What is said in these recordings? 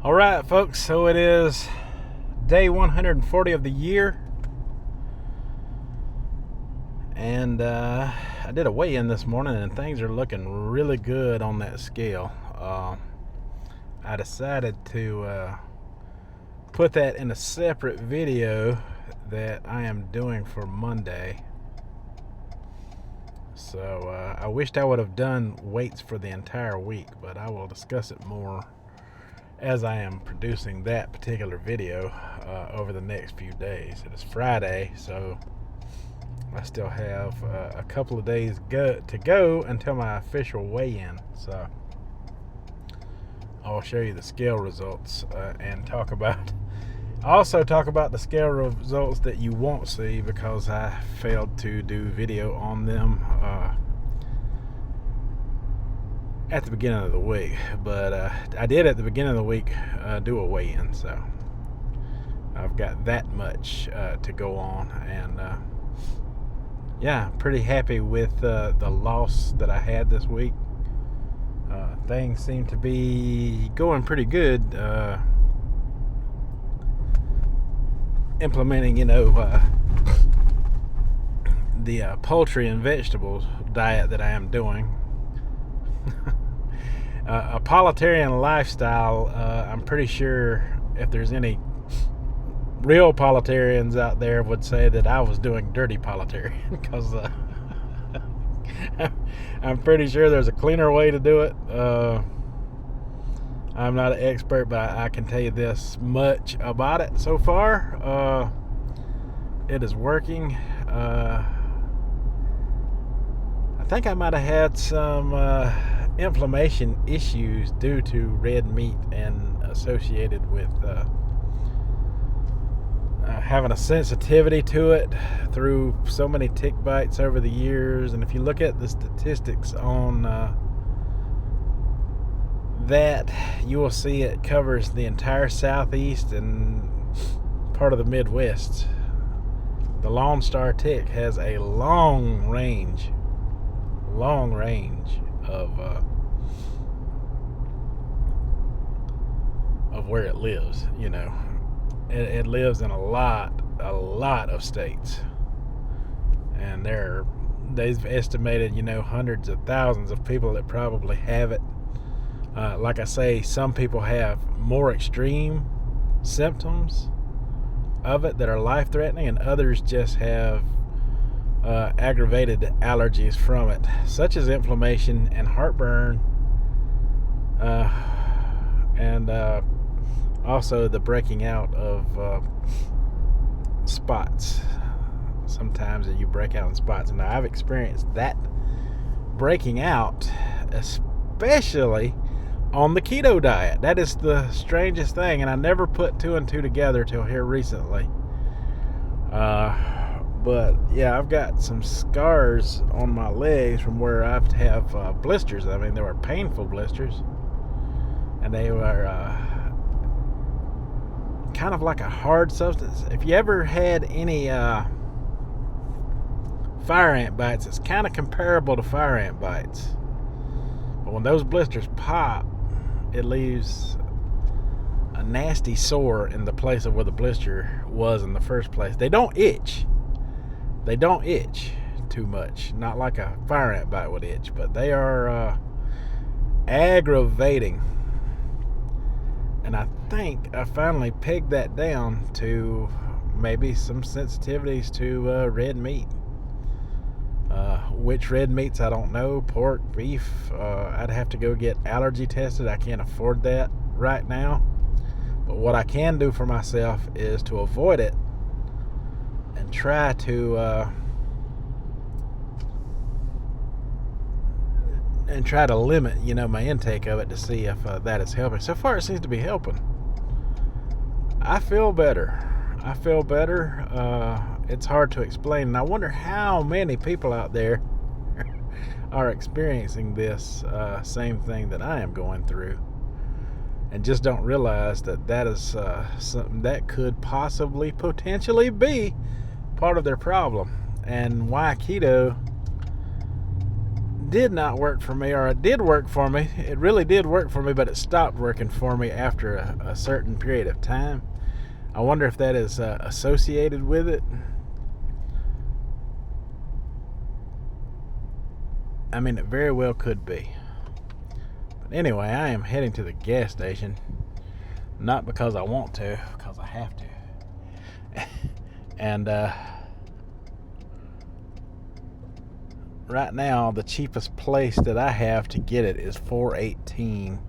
All right, folks, so it is day 140 of the year, and I did a weigh-in this morning, and things are looking really good on that scale. I decided to put that in a separate video that I am doing for Monday. So I wished I would have done weights for the entire week, but I will discuss it more as I am producing that particular video over the next few days. It is Friday, so I still have a couple of days to go until my official weigh-in. So I'll show you the scale results and talk about the scale results that you won't see because I failed to do video on them at the beginning of the week, but I did at the beginning of the week do a weigh-in, so I've got that much to go on, and yeah, pretty happy with the loss that I had this week. Things seem to be going pretty good, implementing the poultry and vegetables diet that I am doing. A Pollotarian lifestyle. I'm pretty sure if there's any real Pollotarians out there would say that I was doing dirty Pollotarian because I'm pretty sure there's a cleaner way to do it. I'm not an expert, but I can tell you this much about it so far. It is working. I think I might have had some inflammation issues due to red meat and associated with having a sensitivity to it through so many tick bites over the years. And if you look at the statistics on that, you will see it covers the entire southeast and part of the Midwest. The Lone Star tick has a long range of where it lives. It lives in a lot of states, and they've estimated hundreds of thousands of people that probably have it. Like I say, some people have more extreme symptoms of it that are life-threatening, and others just have aggravated allergies from it, such as inflammation and heartburn, and also the breaking out of spots. Sometimes you break out in spots, and I've experienced that breaking out, especially on the keto diet. That is the strangest thing, and I never put two and two together till here recently. But yeah, I've got some scars on my legs from where I have blisters. I mean, they were painful blisters, and they were kind of like a hard substance. If you ever had any fire ant bites, it's kind of comparable to fire ant bites. But when those blisters pop, it leaves a nasty sore in the place of where the blister was in the first place. They don't itch too much, not like a fire ant bite would itch, but they are aggravating. And I think I finally pegged that down to maybe some sensitivities to red meat. Which red meats, I don't know. Pork, beef. I'd have to go get allergy tested. I can't afford that right now. But what I can do for myself is to avoid it and try to limit, my intake of it to see if that is helping. So far, it seems to be helping. I feel better. It's hard to explain, and I wonder how many people out there are experiencing this same thing that I am going through, and just don't realize that is something that could potentially be part of their problem, and why keto did not work for me, or it did work for me. It really did work for me, but it stopped working for me after a certain period of time. I wonder if that is associated with it. I mean, it very well could be. But anyway, I am heading to the gas station. Not because I want to, because I have to. And right now, the cheapest place that I have to get it is $4.18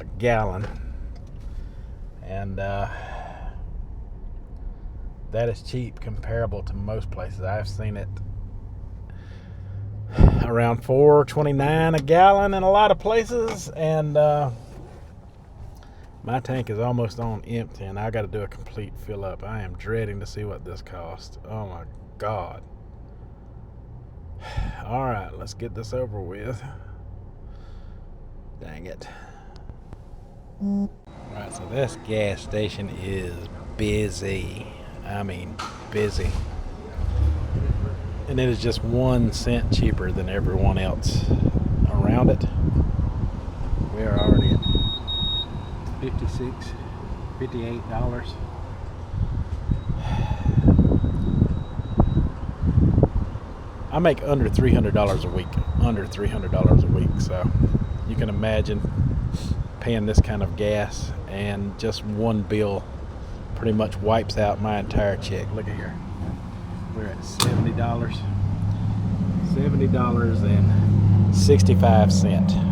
a gallon. And that is cheap comparable to most places. I've seen it around $4.29 a gallon in a lot of places, and my tank is almost on empty, and I got to do a complete fill up. I am dreading to see what this costs. Oh my God. All right, let's get this over with. Dang it. All right, so this gas station is busy. I mean, busy. And it is just 1 cent cheaper than everyone else around it. We are already at $58. I make under $300 a week. Under $300 a week. So you can imagine paying this kind of gas, and just one bill pretty much wipes out my entire check. Look at here. We're at $70. $70.65.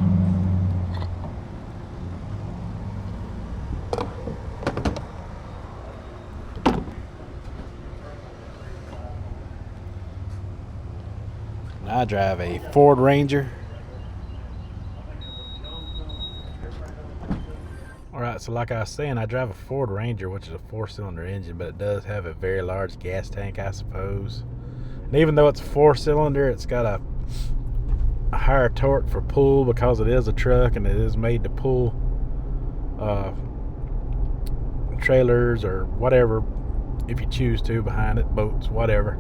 I drive a Ford Ranger. Alright, so like I was saying, I drive a Ford Ranger, which is a 4-cylinder engine, but it does have a very large gas tank, I suppose. And even though it's a 4-cylinder, it's got a higher torque for pull because it is a truck and it is made to pull trailers or whatever, if you choose to, behind it, boats, whatever.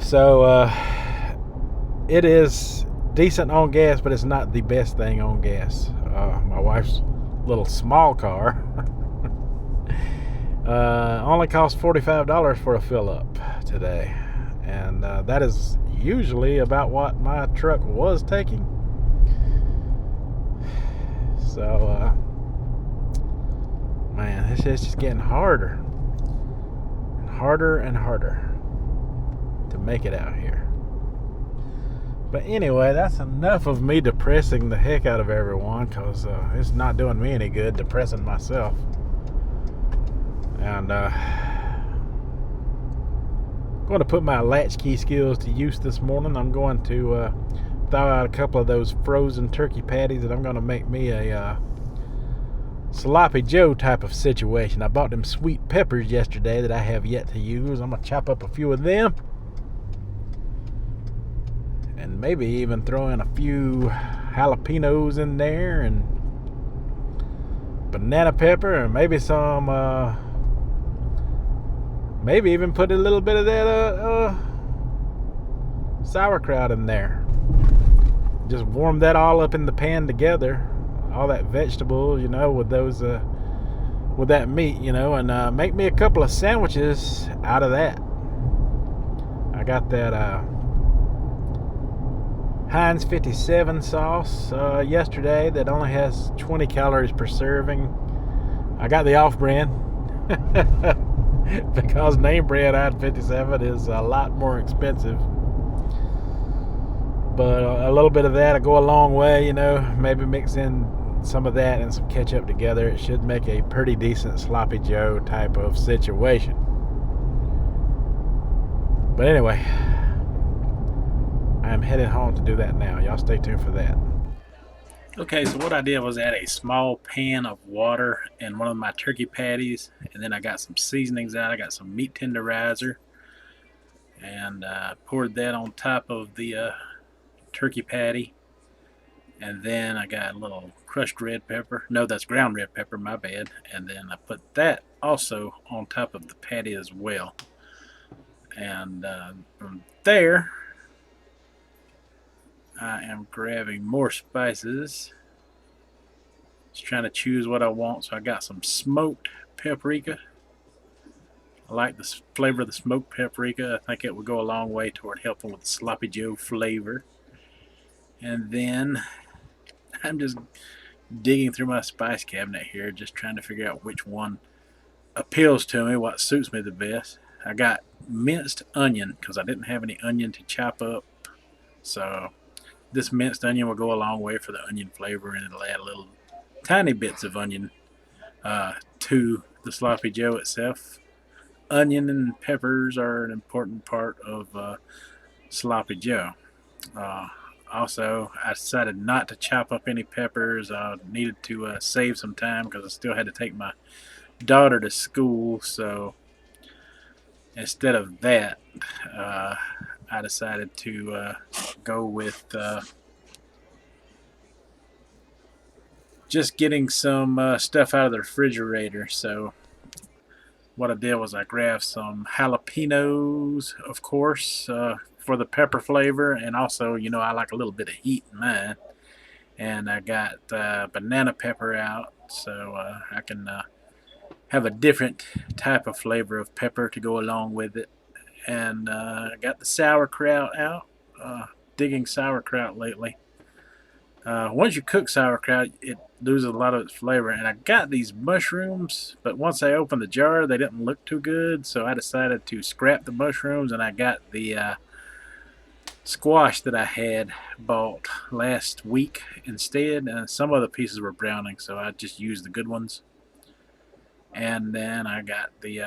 So it is decent on gas, but it's not the best thing on gas. My wife's little small car only cost $45 for a fill up today, and that is usually about what my truck was taking. So man, it's just getting harder and harder and harder to make it out here. But anyway, that's enough of me depressing the heck out of everyone, because it's not doing me any good depressing myself. And I'm going to put my latchkey skills to use this morning. I'm going to thaw out a couple of those frozen turkey patties, and I'm going to make me a sloppy Joe type of situation. I bought them sweet peppers yesterday that I have yet to use. I'm going to chop up a few of them, and maybe even throw in a few jalapenos in there, and banana pepper, and maybe some maybe even put a little bit of that sauerkraut in there. Just warm that all up in the pan together, all that vegetables, you know, with those with that meat, you know, and make me a couple of sandwiches out of that. I got that Heinz 57 sauce yesterday that only has 20 calories per serving. I got the off-brand because name brand Heinz 57 is a lot more expensive. But a little bit of that will go a long way, you know. Maybe mix in some of that and some ketchup together. It should make a pretty decent sloppy Joe type of situation. But anyway, I'm headed home to do that now. Y'all stay tuned for that. Okay, so what I did was add a small pan of water in one of my turkey patties, and then I got some seasonings out. I got some meat tenderizer, and poured that on top of the turkey patty. And then I got a little crushed red pepper. No, that's ground red pepper, my bad. And then I put that also on top of the patty as well. And from there, I am grabbing more spices. Just trying to choose what I want. So I got some smoked paprika. I like the flavor of the smoked paprika. I think it would go a long way toward helping with the sloppy Joe flavor. And then I'm just digging through my spice cabinet here, just trying to figure out which one appeals to me, what suits me the best. I got minced onion because I didn't have any onion to chop up. So this minced onion will go a long way for the onion flavor, and it'll add a little tiny bits of onion to the sloppy Joe itself. Onion and peppers are an important part of sloppy Joe. Uh, Also, I decided not to chop up any peppers. I needed to save some time because I still had to take my daughter to school. So instead of that, I decided to go with just getting some stuff out of the refrigerator. So what I did was I grabbed some jalapenos, of course, for the pepper flavor, and also, I like a little bit of heat in mine. And I got banana pepper out, so I can have a different type of flavor of pepper to go along with it. And I got the sauerkraut out. Digging sauerkraut lately. Once you cook sauerkraut, it loses a lot of its flavor. And I got these mushrooms, but once I opened the jar, they didn't look too good, so I decided to scrap the mushrooms, and I got the squash that I had bought last week instead. And some of the pieces were browning, so I just used the good ones. And then I got the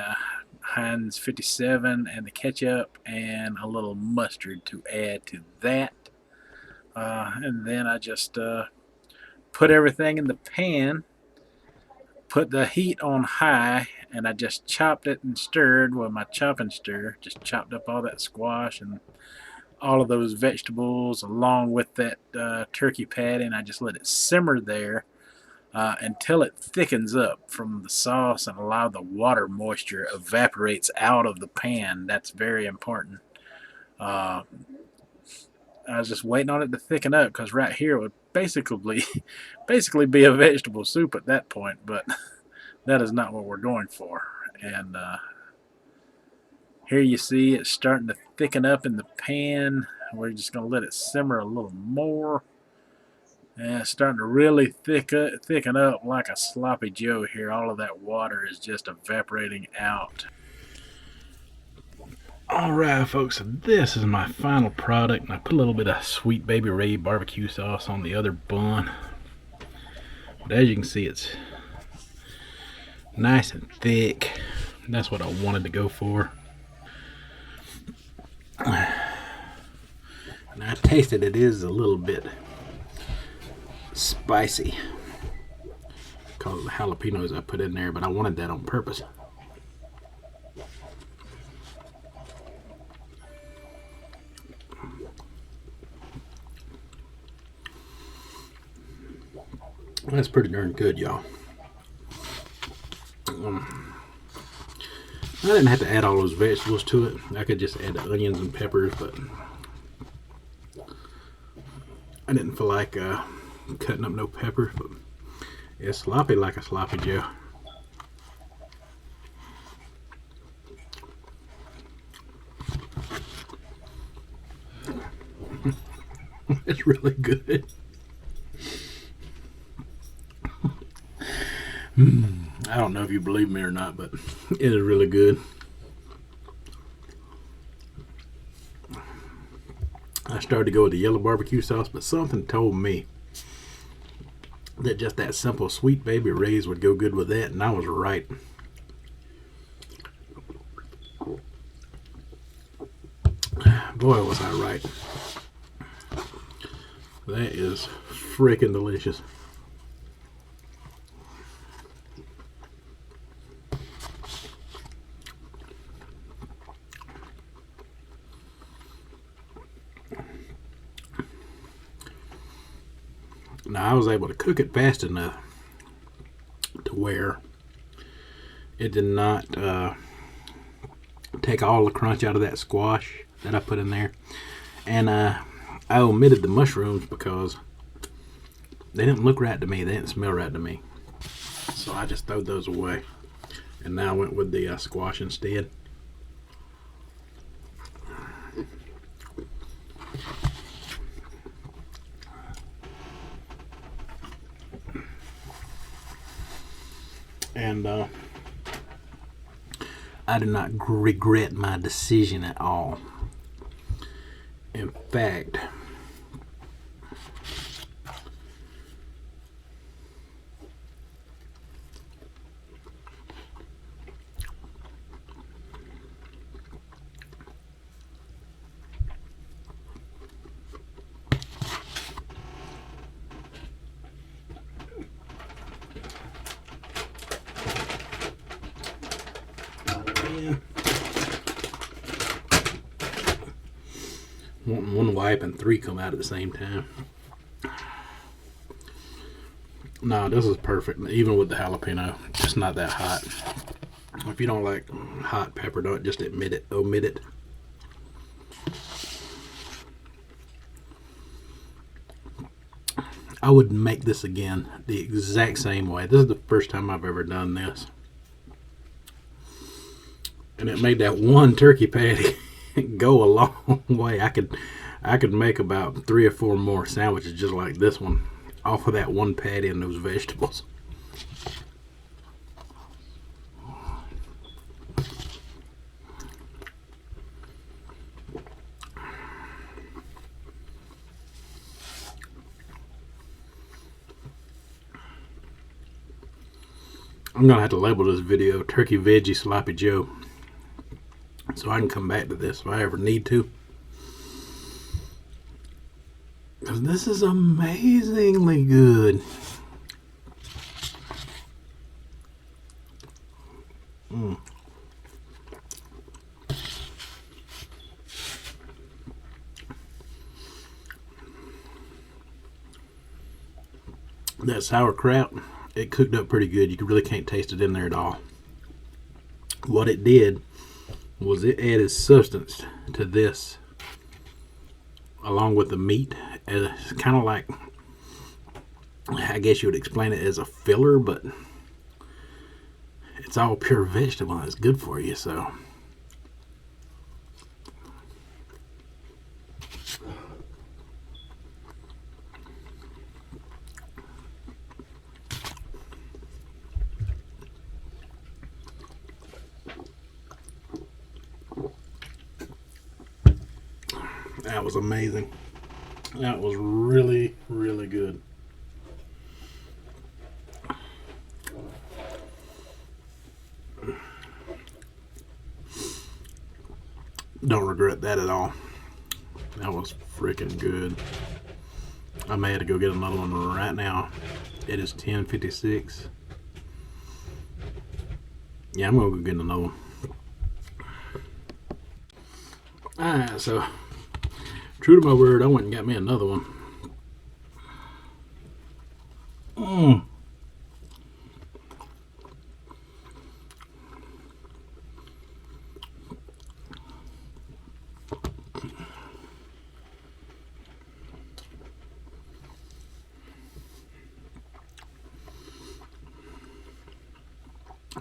Heinz 57 and the ketchup and a little mustard to add to that. And then I just put everything in the pan, put the heat on high, and I just chopped it and stirred with my chop and stir. Just chopped up all that squash and all of those vegetables along with that turkey patty, and I just let it simmer there until it thickens up from the sauce and allow the water moisture evaporates out of the pan. That's very important. Uh, I was just waiting on it to thicken up because right here it would basically be a vegetable soup at that point, but that is not what we're going for. And here you see it's starting to thicken up in the pan. We're just going to let it simmer a little more. And it's starting to really thicken up like a sloppy Joe here. All of that water is just evaporating out. Alright, folks, so this is my final product. And I put a little bit of Sweet Baby Ray barbecue sauce on the other bun. But as you can see, it's nice and thick. That's what I wanted to go for. And I tasted it is a little bit spicy because of the jalapenos I put in there, but I wanted that on purpose. That's pretty darn good, y'all. I didn't have to add all those vegetables to it. I could just add the onions and peppers, but I didn't feel like cutting up no peppers. But it's sloppy like a sloppy Joe. It's really good. I don't know if you believe me or not, but it is really good. I started to go with the yellow barbecue sauce, but something told me that just that simple Sweet Baby Ray's would go good with that, and I was right. Boy, was I right. That is freaking delicious. Now I was able to cook it fast enough to where it did not take all the crunch out of that squash that I put in there. And I omitted the mushrooms because they didn't look right to me. They didn't smell right to me. So I just threw those away. And now I went with the squash instead. And I do not regret my decision at all. In fact, one wipe and 3 come out at the same time. No, this is perfect. Even with the jalapeno, it's not that hot. If you don't like hot pepper, don't just omit it. I would make this again the exact same way. This is the first time I've ever done this. And it made that one turkey patty go a long way. I could make about 3 or 4 more sandwiches just like this one off of that one patty and those vegetables. I'm gonna have to label this video Turkey Veggie Sloppy Joe, so I can come back to this if I ever need to. Because this is amazingly good. That sauerkraut, it cooked up pretty good. You really can't taste it in there at all. What it did was it added substance to this along with the meat. It's kind of like, I guess you would explain it as a filler, but it's all pure vegetable and it's good for you. So that was amazing. That was really, really good. Don't regret that at all. That was freaking good. I may have to go get another one right now. It is 10:56. Yeah, I'm gonna go get another one. Alright, so true to my word, I went and got me another one.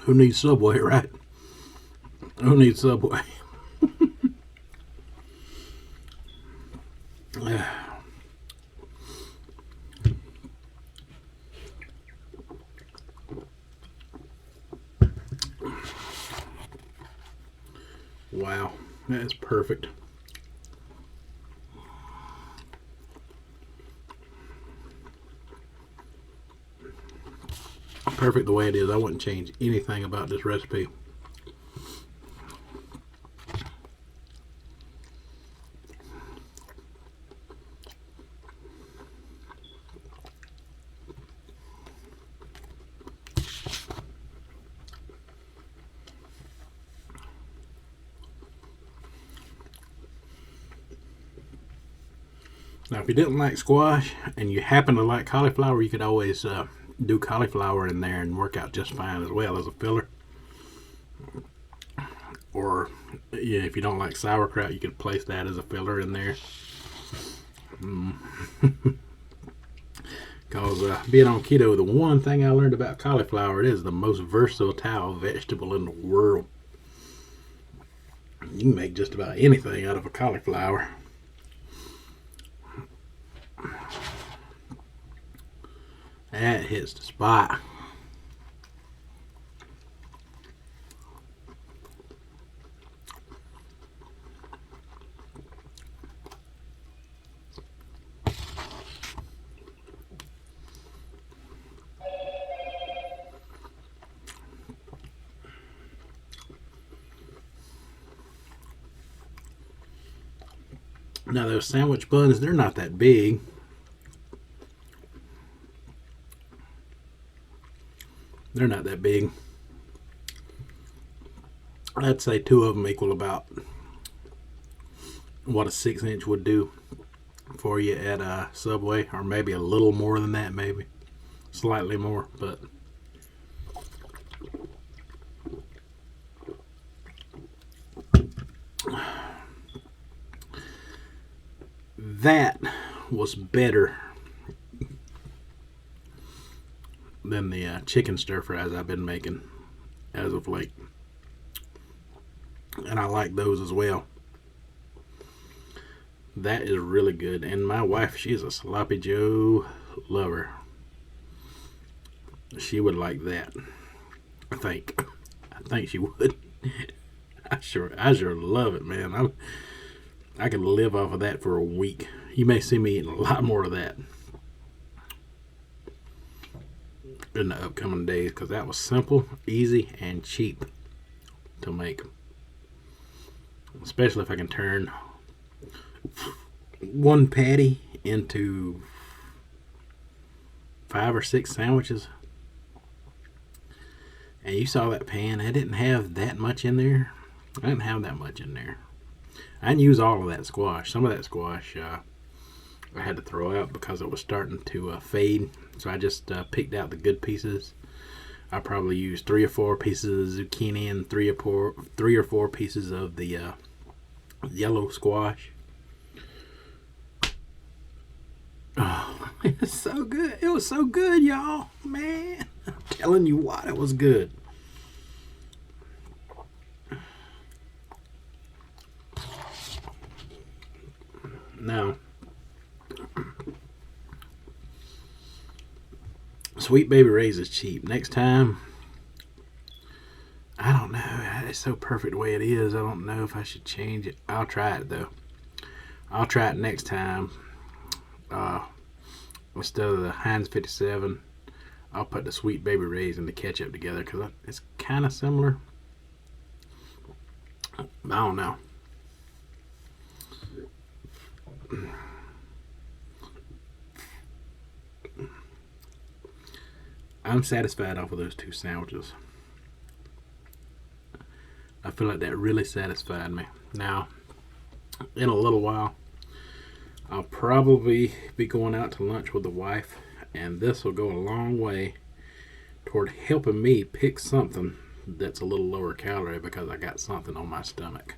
Who needs Subway, right? Who needs Subway? Wow, that is perfect. Perfect the way it is. I wouldn't change anything about this recipe. Now, if you didn't like squash and you happen to like cauliflower, you could always do cauliflower in there and work out just fine as well as a filler. Or yeah, if you don't like sauerkraut, you could place that as a filler in there. Because being on keto, the one thing I learned about cauliflower, it is the most versatile vegetable in the world. You can make just about anything out of a cauliflower. That hits the spot. Now those sandwich buns, they're not that big. They're not that big. I'd say 2 of them equal about what a 6-inch would do for you at a Subway, or maybe a little more than that, maybe slightly more, but that was better than the chicken stir fries I've been making as of late, and I like those as well. That is really good, and my wife, she's a sloppy Joe lover. She would like that. I think she would. I sure love it, man. I could live off of that for a week. You may see me eating a lot more of that in the upcoming days, because that was simple, easy, and cheap to make. Especially if I can turn one patty into 5 or 6 sandwiches. And you saw that pan, I didn't have that much in there. I didn't have that much in there. I didn't use all of that squash. Some of that squash I had to throw out because it was starting to fade. So I just picked out the good pieces. I probably used 3 or 4 pieces of zucchini and 3 or 4 pieces of the yellow squash. Oh, it was so good. It was so good, y'all. Man, I'm telling you what, it was good. Now, Sweet Baby Ray's is cheap. Next time, I don't know. It's so perfect the way it is. I don't know if I should change it. I'll try it though. I'll try it next time. Instead of the Heinz 57, I'll put the Sweet Baby Ray's and the ketchup together because it's kind of similar. I don't know. I'm satisfied off of those 2 sandwiches. I feel like that really satisfied me. Now, in a little while, I'll probably be going out to lunch with the wife, and this will go a long way toward helping me pick something that's a little lower calorie because I got something on my stomach.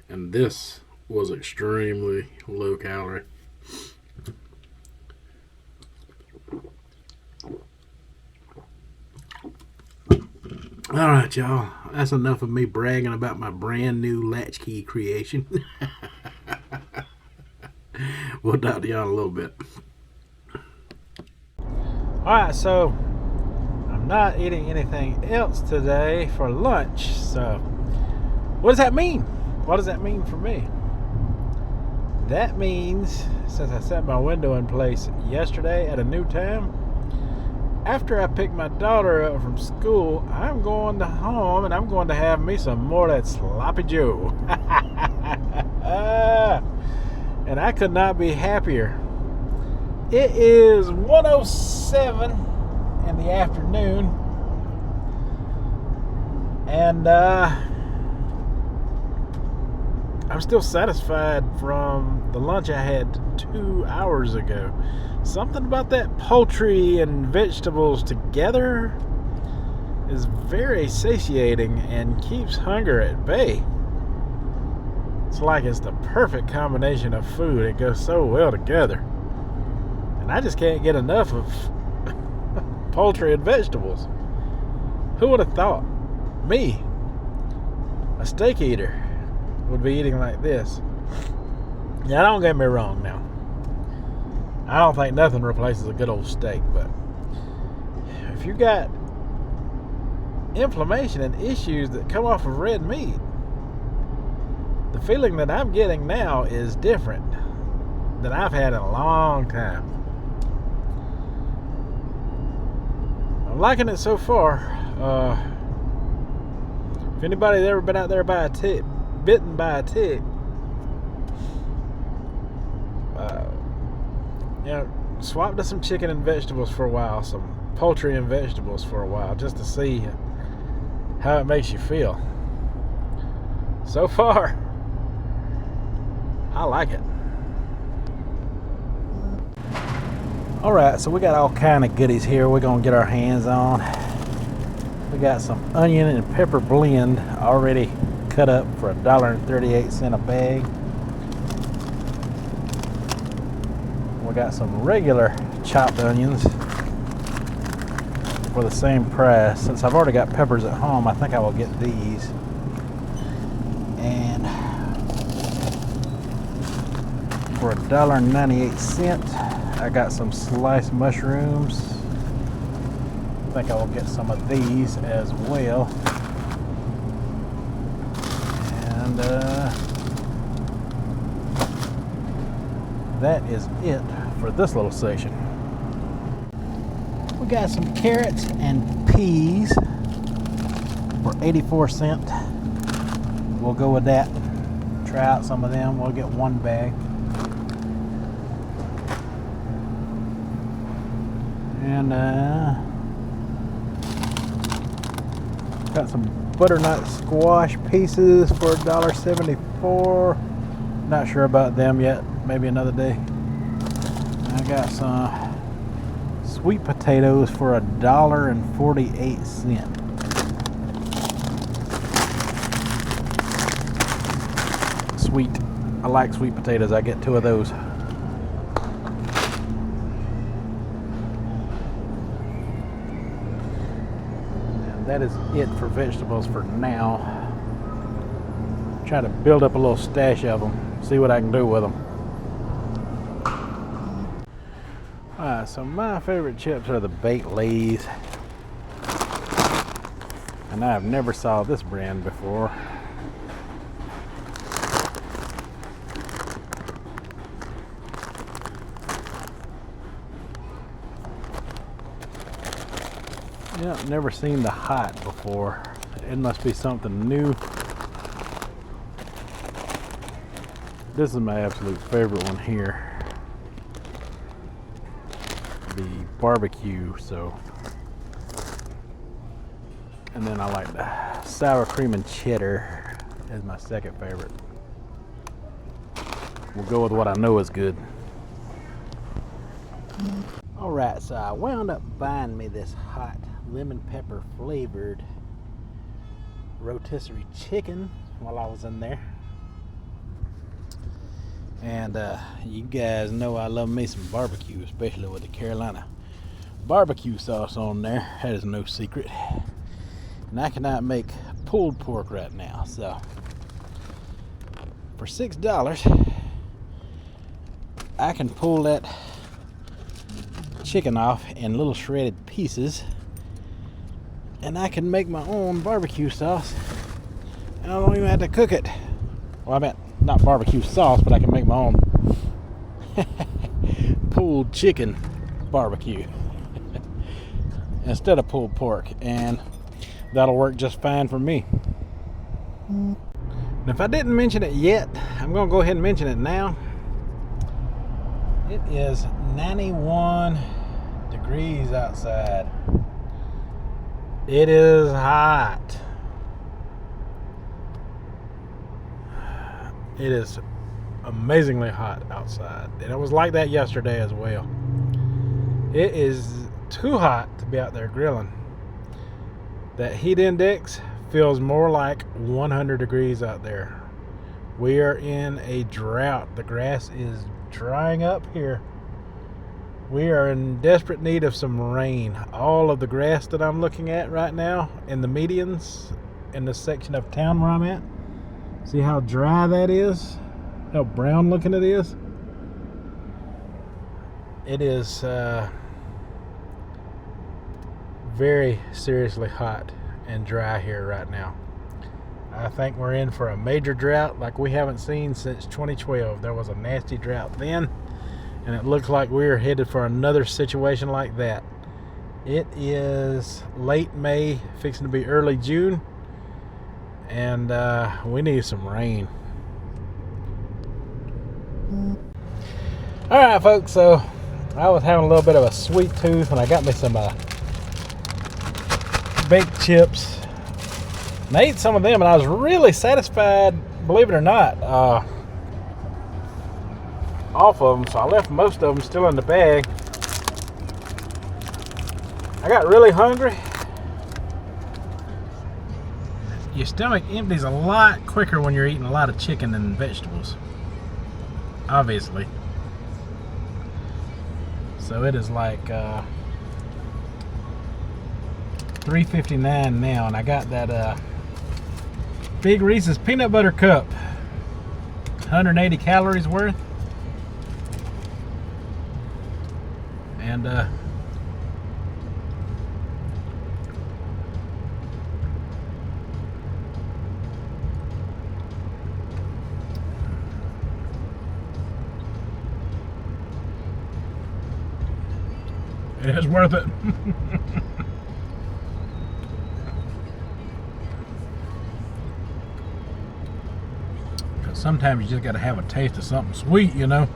And this was extremely low calorie. Alright, y'all, that's enough of me bragging about my brand new latchkey creation. We'll talk to y'all in a little bit. Alright, so I'm not eating anything else today for lunch. So what does that mean? What does that mean for me? That means, since I set my window in place yesterday at a new time, after I pick my daughter up from school, I'm going to home and I'm going to have me some more of that sloppy Joe. And I could not be happier. It is 1:07 in the afternoon, and I'm still satisfied from the lunch I had 2 hours ago. Something about that poultry and vegetables together is very satiating and keeps hunger at bay. It's like it's the perfect combination of food. It goes so well together. And I just can't get enough of poultry and vegetables. Who would have thought? Me, a steak eater, would be eating like this. Now, don't get me wrong now. I don't think nothing replaces a good old steak, but if you got inflammation and issues that come off of red meat, the feeling that I'm getting now is different than I've had in a long time. I'm liking it so far. If anybody's ever been out there by a tick, bitten by a tick, swap to some chicken and vegetables for a while, some poultry and vegetables for a while, just to see how it makes you feel. So far, I like it. Alright, so we got all kind of goodies here we're gonna get our hands on. We got some onion and pepper blend already cut up for $1.38 a bag. We got some regular chopped onions for the same price. Since I've already got peppers at home, I think I will get these. And for $1.98, I got some sliced mushrooms. I think I will get some of these as well. And that is it for this little section. We got some carrots and peas for 84 cents. We'll go with that. Try out some of them. We'll get one bag. And got some butternut squash pieces for $1.74. Not sure about them yet. Maybe another day. I got some sweet potatoes for $1.48. Sweet. I like sweet potatoes. I get 2 of those. And that is it for vegetables for now. Try to build up a little stash of them. See what I can do with them. Alright, so my favorite chips are the baked Lay's. And I've never saw this brand before. Yeah, never seen the hot before. It must be something new. This is my absolute favorite one here. The barbecue, so. And then I like the sour cream and cheddar is my second favorite. We'll go with what I know is good. Alright, so I wound up buying me this hot lemon pepper flavored rotisserie chicken while I was in there. And you guys know I love me some barbecue, especially with the Carolina barbecue sauce on there. That is no secret. And I cannot make pulled pork right now, so for $6 I can pull that chicken off in little shredded pieces, and I can make my own barbecue sauce, and I don't even have to cook it. Well, I meant not barbecue sauce, but I can make my own pulled chicken barbecue instead of pulled pork, and that'll work just fine for me. And if I didn't mention it yet, I'm gonna go ahead and mention it now. It is 91 degrees outside. It is hot. It is amazingly hot outside, and it was like that yesterday as well. It is too hot to be out there grilling. That heat index feels more like 100 degrees out there We are in a drought. The grass is drying up here. We are in desperate need of some rain. All of the grass that I'm looking at right now in the medians in the section of town where I'm at, see how dry that is? How brown looking it is? It is very seriously hot and dry here right now. I think we're in for a major drought like we haven't seen since 2012. There was a nasty drought then, and it looks like we're headed for another situation like that. It is late May, fixing to be early June, and we need some rain. Alright folks, so I was having a little bit of a sweet tooth and I got me some baked chips. And I ate some of them and I was really satisfied, believe it or not, off of them. So I left most of them still in the bag. I got really hungry. Your stomach empties a lot quicker when you're eating a lot of chicken and vegetables, obviously. So it is like $3.59 now, and I got that Big Reese's peanut butter cup, 180 calories worth, and it is worth it. Because sometimes you just got to have a taste of something sweet, you know.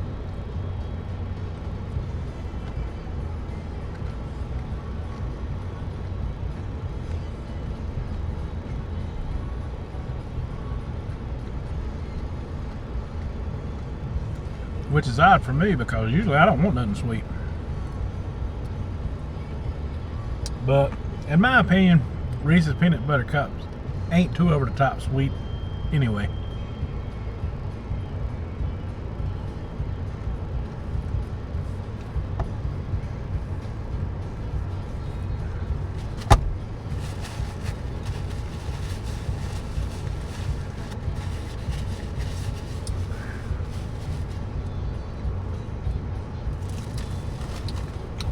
Which is odd for me because usually I don't want nothing sweet. But in my opinion, Reese's peanut butter cups ain't too over the top sweet anyway.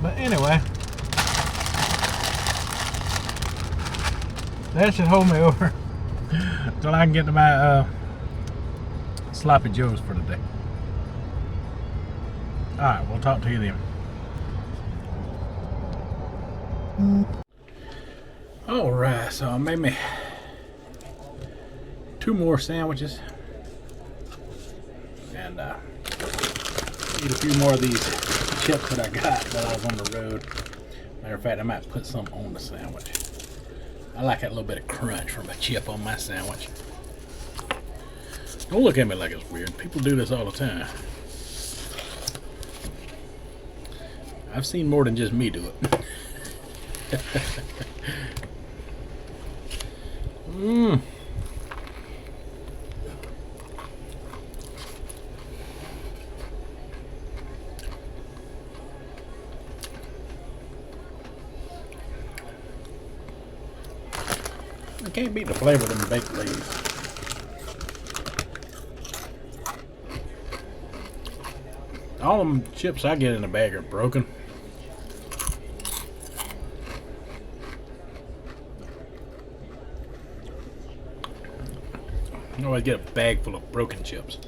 But anyway, that should hold me over until I can get to my sloppy joes for the day. Alright, we'll talk to you then. Alright, so I made me 2 more sandwiches and eat a few more of these chips that I got while I was on the road. Matter of fact, I might put some on the sandwich. I like that little bit of crunch from a chip on my sandwich. Don't look at me like it's weird. People do this all the time. I've seen more than just me do it. I can't beat the flavor of them baked leaves. All them chips I get in the bag are broken. I always get a bag full of broken chips.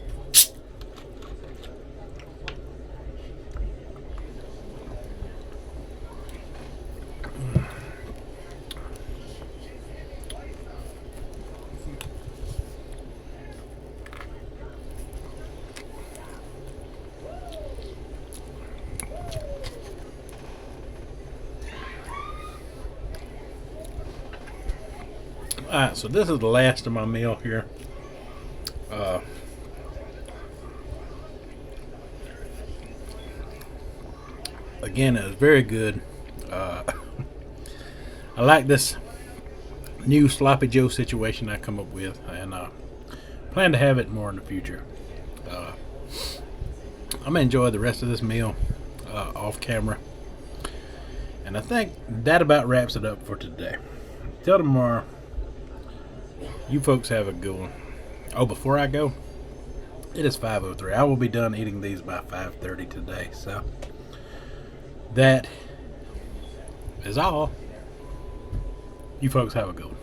Alright, so this is the last of my meal here. Again, it was very good. I like this new sloppy joe situation I come up with, and plan to have it more in the future. I'm gonna enjoy the rest of this meal off camera, and I think that about wraps it up for today. Till tomorrow, you folks have a good one. Oh, before I go, it is 5:03. I will be done eating these by 5:30 today. So that is all. You folks have a good one.